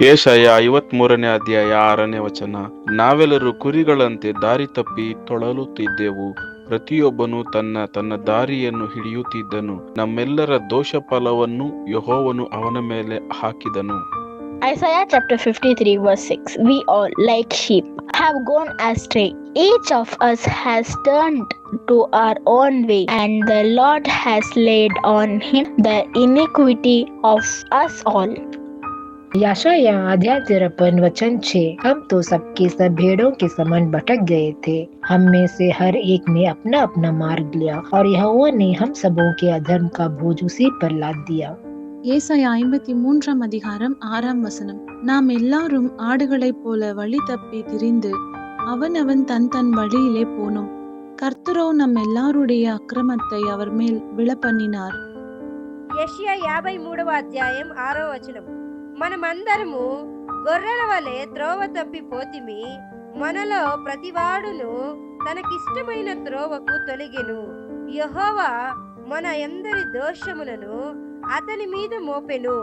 ಯೆಶಾಯ 53ನೇ ಅಧ್ಯಾಯ 6ನೇ ವಚನ. ನಾವೆಲ್ಲರೂ ಕುರಿಗಳಂತೆ ದಾರಿ ತಪ್ಪಿ ತೊಳಲುತ್ತಿದ್ದೆವು, ಪ್ರತಿಯೊಬ್ಬನು ತನ್ನ ತನ್ನ ದಾರಿಯನ್ನು ಹಿಡಿಯುತ್ತಿದ್ದನು, ನಮ್ಮೆಲ್ಲರ ದೋಷ ಫಲವನ್ನು ಯೆಹೋವನು ಅವನ ಮೇಲೆ ಹಾಕಿದನು. Isaiah chapter 53 verse 6. We all, like sheep, have gone astray. Each of us has turned to our own way, and the Lord has laid on him the iniquity of us all. यशायाह अध्याय 53 वचन 6। हम तो सबके सब भेड़ों के समान भटक गए थे, हम में से हर एक ने अपना अपना मार्ग लिया, और यहोवा ने हम सबों के अधर्म का बोझ उसी पर लाद दिया। ஏசாயா 53ஆம் அதிகாரம் 6ஆம் வசனம். நாம் எல்லாரும் ஆடுகளைப் போல வழி தப்பி திரிந்து அவனவன் தன் தன் வழியிலே போனோம். கர்த்தரோ நம் எல்லாருடைய అక్రమத்தை அவர் மேல் విழపన్నినాர். యెషయా 53వ అధ్యాయం 6వ వచనం. మనమందరము గొర్రెల వలె త్రోవ తప్పి పోతిమి, మనలో ప్రతివాడును తనకిష్టమైన త్రోవకు తొలగెను. యెహోవా మన అందరి దోషములను అతని మీద మోపెను.